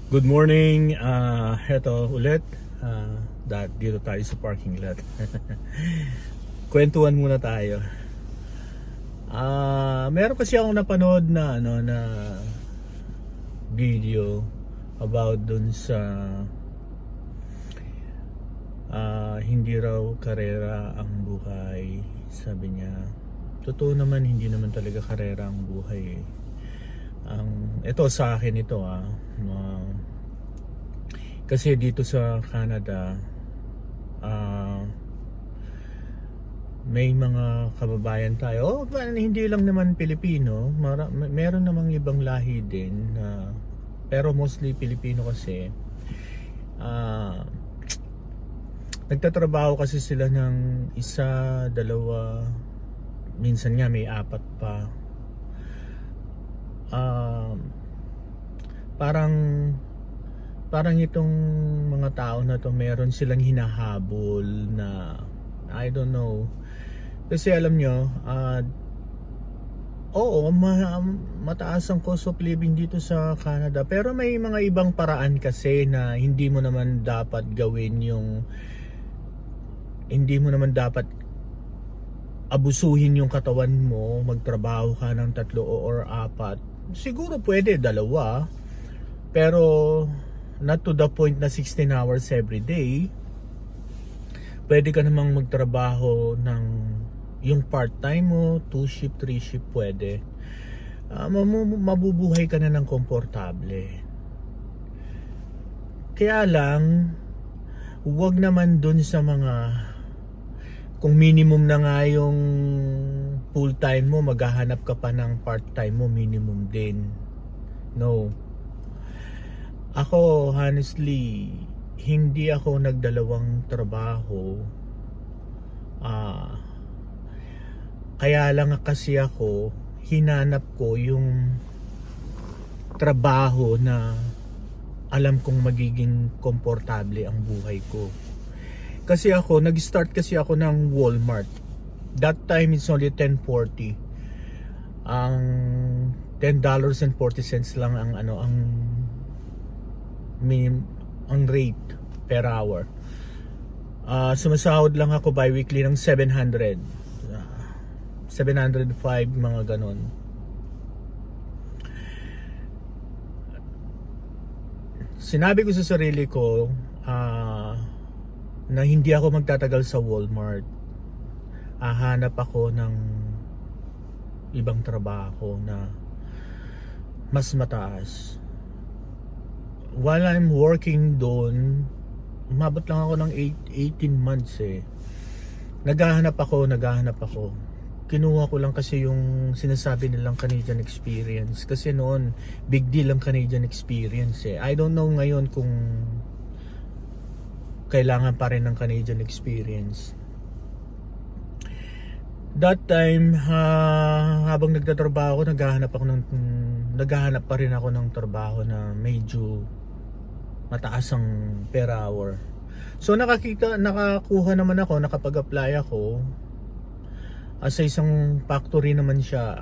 Good morning, heto ulit, dito tayo sa parking lot. Kwentuhan muna tayo. Meron kasi akong napanood na video about dun sa hindi raw karera ang buhay. Sabi niya, totoo naman, hindi naman talaga karera ang buhay eh. Ito sa akin ito kasi dito sa Canada may mga kababayan tayo, hindi lang naman Pilipino, meron namang ibang lahi din, pero mostly Pilipino kasi. Nagtatrabaho kasi sila ng isa, dalawa, minsan nga may apat pa. Parang itong mga tao na to, meron silang hinahabol na I don't know, kasi alam nyo, oo, mataas ang cost of living dito sa Canada, pero may mga ibang paraan kasi na hindi mo naman dapat gawin, hindi mo naman dapat abusuhin yung katawan mo, magtrabaho ka ng 3 or 4. Siguro pwede 2, pero not to the point na 16 hours every day. Pwede ka namang magtrabaho ng yung part-time mo, 2 shift, 3 shift, pwede. Mabubuhay ka na ng komportable. Kaya lang, huwag naman dun sa mga, kung minimum na nga yung full-time mo, maghahanap ka pa ng part-time mo, minimum din. No. Ako, honestly, hindi ako nagdalawang trabaho. Kaya lang kasi ako, hinanap ko yung trabaho na alam kong magiging komportable ang buhay ko. Kasi ako, nag-start kasi ako ng Walmart. That time it's only $10.40. Ang $10.40 lang ang rate per hour. Sumasahod lang ako bi-weekly ng 700. 705, mga ganon. Sinabi ko sa sarili ko na hindi ako magtatagal sa Walmart. Hahanap ako ng ibang trabaho na mas mataas. While I'm working doon, umabot lang ako ng 18 months eh. Naghahanap ako. Kinuha ko lang kasi yung sinasabi nilang Canadian experience. Kasi noon, big deal ang Canadian experience eh. I don't know ngayon kung kailangan pa rin ng Canadian experience. That time, habang nagtatrabaho ako, naghahanap pa rin ako ng trabaho na medyo mataas ang per hour. So nakakuha naman ako, nakapag-apply ako. Sa isang factory naman siya,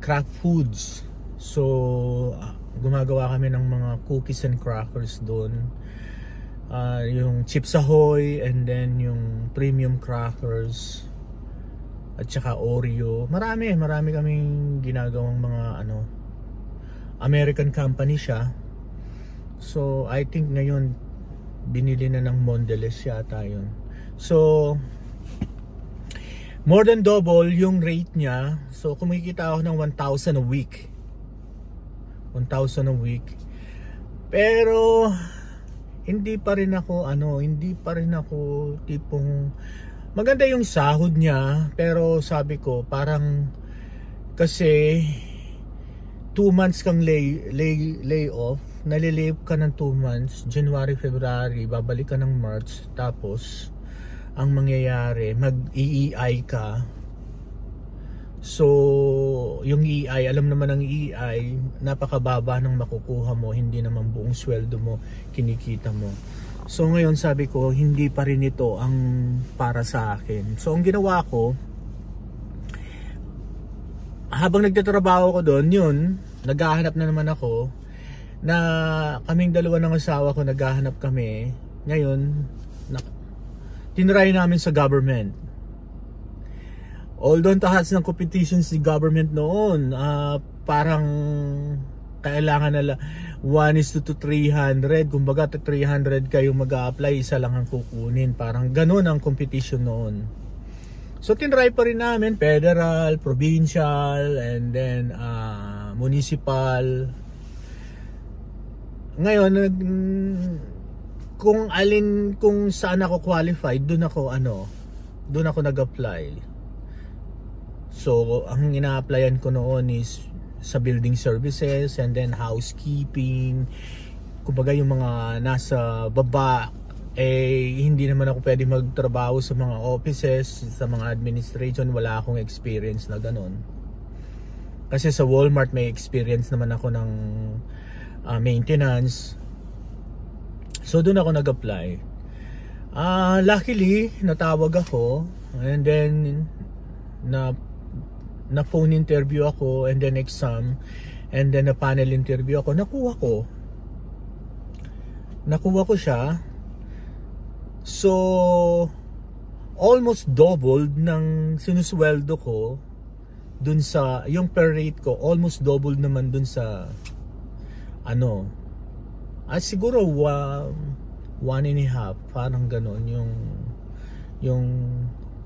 craft foods. So gumagawa kami ng mga cookies and crackers doon. Yung Chips Ahoy, and then yung premium crackers, at saka Oreo. Marami kaming ginagawang mga American company siya. So I think ngayon binili na ng Mondelez yata yun. So more than double yung rate niya. So kumikita ako ng 1,000 a week. 1,000 a week. Pero hindi pa rin ako tipong maganda yung sahod niya, pero sabi ko parang kasi 2 months kang lay off, nalilive ka ng 2 months, January, February, babalik ka ng March, tapos ang mangyayari, mag-EEI ka. So yung EI, alam naman ng EI, napakababa ng makukuha mo, hindi naman buong sweldo mo kinikita mo. So ngayon sabi ko, hindi pa rin ito ang para sa akin. So ang ginawa ko, habang nagtatrabaho ko doon, yun, naghahanap na naman ako, na kaming dalawa ng asawa ko naghahanap kami. Ngayon, tinry namin sa government. Although taas ng competition si government noon, parang kailangan nila 1:300. Kumbaga 300 kayo mag-a-apply, isa lang ang kukunin. Parang ganun ang competition noon. So tinry pa rin namin, federal, provincial, and then municipal. Ngayon, kung saan ako qualified, doon ako nag-apply. So ang ina-applyan ko noon is sa building services, and then housekeeping. Kumbaga yung mga nasa baba, hindi naman ako pwede magtrabaho sa mga offices, sa mga administration. Wala akong experience na ganun. Kasi sa Walmart may experience naman ako ng maintenance. So doon ako nag-apply. Luckily natawag ako, and then na phone interview ako, and then exam, and then na panel interview ako. Nakuha ko siya. So almost doubled ng sinusweldo ko dun sa yung per rate ko, almost doubled naman dun sa siguro 1.5, parang ganon yung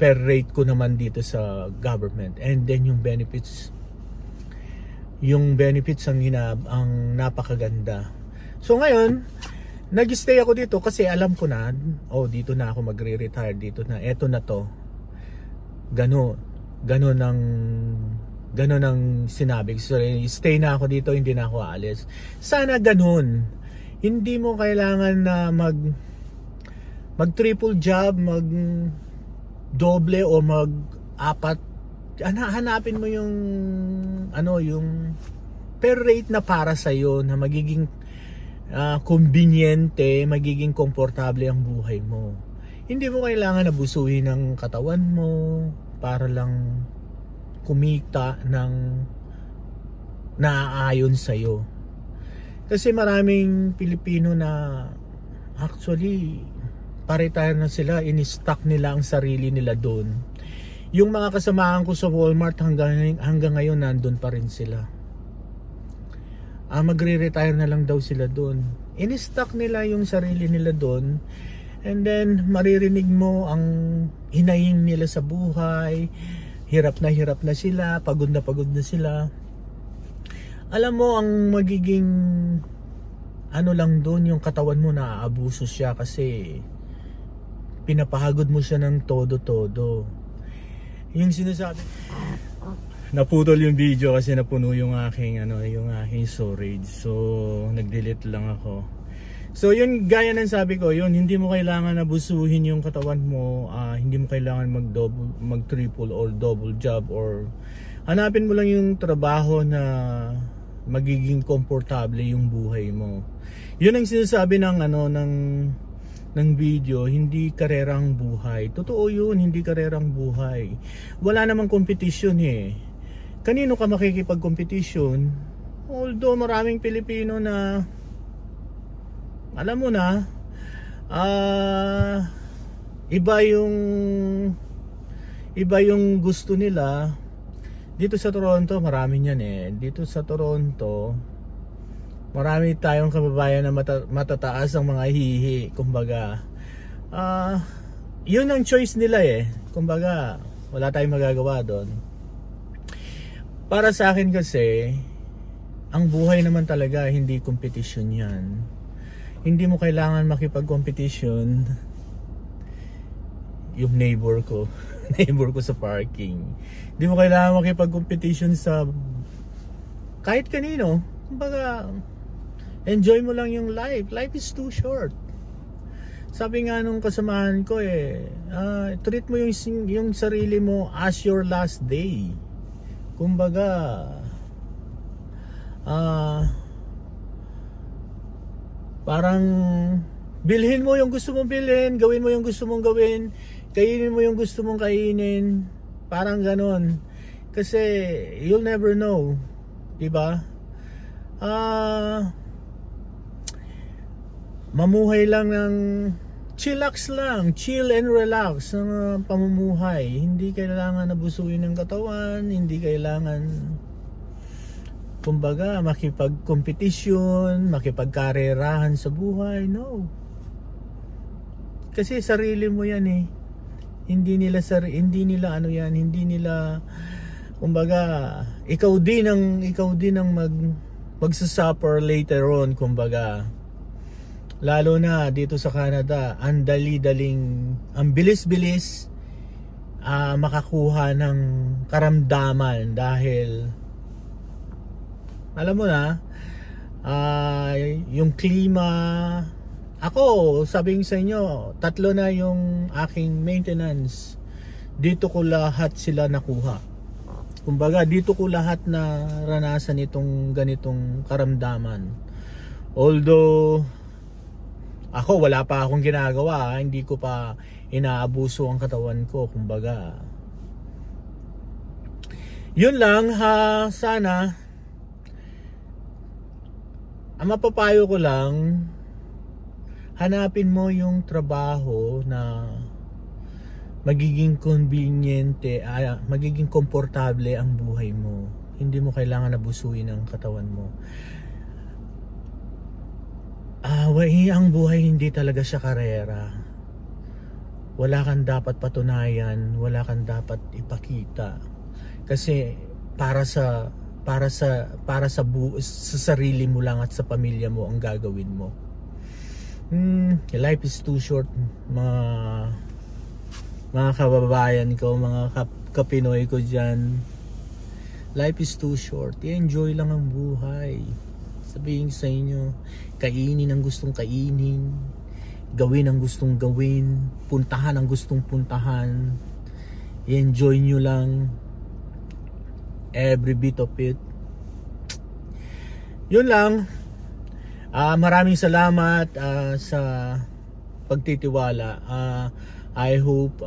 per rate ko naman dito sa government. And then yung benefits ang napakaganda. So ngayon nag-stay ako dito kasi alam ko na, dito na ako magre-retire, dito na, eto na to. Ganon ang sinabi. So stay na ako dito, hindi na ako aalis. Sana ganon. Hindi mo kailangan na mag triple job, mag doble o mag apat. Hanapin mo yung yung per rate na para sa iyo, na magiging conveniente, magiging komportable ang buhay mo. Hindi mo kailangan abusuhin ng katawan mo para lang kumita ng naaayon sa'yo. Kasi maraming Pilipino na actually pa-retire na sila, in-stock nila ang sarili nila doon. Yung mga kasamahan ko sa Walmart hanggang ngayon nandun pa rin sila. Magre-retire na lang daw sila doon. In-stock nila yung sarili nila doon, and then maririnig mo ang hinaing nila sa buhay. Hirap na sila, pagod na sila. Alam mo, ang magiging lang doon, yung katawan mo naaabuso siya kasi pinapahagod mo siya ng todo-todo. Yung sinasabi, naputol yung video kasi napuno yung aking storage. So nag-delete lang ako. So yun, gaya ng sabi ko, yun, hindi mo kailangan abusuhin yung katawan mo, hindi mo kailangan mag triple or double job, or hanapin mo lang yung trabaho na magiging komportable yung buhay mo. Yun ang sinasabi ng video, hindi karerang buhay. Totoo yun, hindi karerang buhay. Wala namang competition eh. Kanino ka makikipag-competition? Although maraming Pilipino na alam mo na, iba yung gusto nila. Dito sa Toronto, marami niyan eh. Dito sa Toronto, marami tayong kababayan na matataas ang mga hihi. Kumbaga, yun ang choice nila eh. Kumbaga, wala tayong magagawa doon. Para sa akin kasi, ang buhay naman talaga, hindi competition yan. Hindi mo kailangan makipag-competition. Yung neighbor ko sa parking. Hindi mo kailangan makipag-competition sa kahit kanino. Kumbaga, enjoy mo lang yung life. Life is too short. Sabi nga nung kasamahan ko treat mo yung sarili mo as your last day. Kumbaga, parang bilhin mo yung gusto mong bilhin, gawin mo yung gusto mong gawin, kainin mo yung gusto mong kainin. Parang ganon. Kasi you'll never know, diba? mamuhay lang ng chillax lang, chill and relax ng pamumuhay. Hindi kailangan nabusuin ng katawan, hindi kailangan kumbaga makipagkompetisyon, makipagkarerahan sa buhay. No. Kasi sarili mo yan eh. Hindi nila ano yan, hindi nila kumbaga ikaw din ang magsasuffer later on, kumbaga. Lalo na dito sa Canada, ang bilis-bilis makakuha ng karamdaman dahil alam mo na, yung klima. Ako, sabihin sa inyo, 3 na yung aking maintenance. Dito ko lahat sila nakuha. Kumbaga, dito ko lahat na ranasan itong ganitong karamdaman. Although, ako wala pa akong ginagawa, hindi ko pa inaabuso ang katawan ko, kumbaga. Yun lang, sana ang mapapayo ko lang, hanapin mo yung trabaho na magiging conveniente, magiging komportable ang buhay mo. Hindi mo kailangan abusuin ang katawan mo. Ang buhay hindi talaga siya karera. Wala kang dapat patunayan, wala kang dapat ipakita. Kasi para sa sarili mo lang at sa pamilya mo ang gagawin mo. Life is too short, mga kababayan ko, mga kapinoy ko dyan. Life is too short. I-enjoy lang ang buhay. Sabihin sa inyo, kainin ang gustong kainin, gawin ang gustong gawin, puntahan ang gustong puntahan. I-enjoy nyo lang every bit of it. Yun lang. Maraming salamat sa pagtitiwala. I hope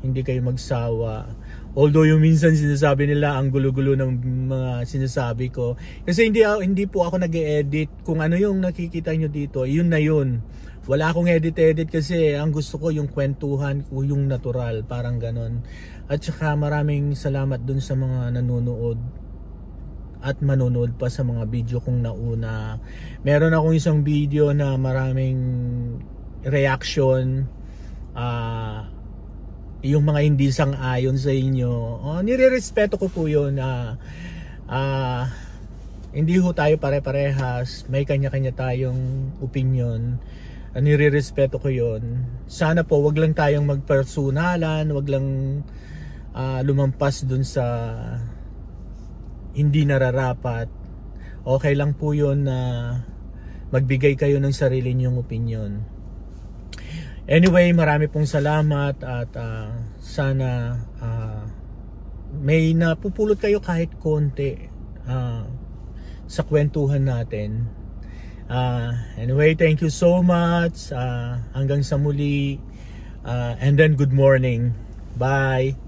hindi kayo magsawa. Although yung minsan sinasabi nila ang gulo-gulo ng mga sinasabi ko. Kasi hindi po ako nag-e-edit. Kung ano yung nakikita nyo dito, yun na yun. Wala akong edit kasi ang gusto ko yung kwentuhan ko, yung natural, parang ganon. At saka maraming salamat dun sa mga nanonood at manonood pa sa mga video kong nauna. Meron akong isang video na maraming reaction, yung mga hindi sang-ayon sa inyo, nire-respeto ko po yun. Hindi ho tayo pare-parehas, may kanya-kanya tayong opinion. Nire-respeto ko yun. Sana po wag lang tayong magpersonalan, wag lang lumampas dun sa hindi nararapat. Okay lang po yun na magbigay kayo ng sarili niyong opinion. Anyway, marami pong salamat at sana may napupulot kayo kahit konti sa kwentuhan natin. Anyway, thank you so much. Hanggang sa muli. And then good morning. Bye.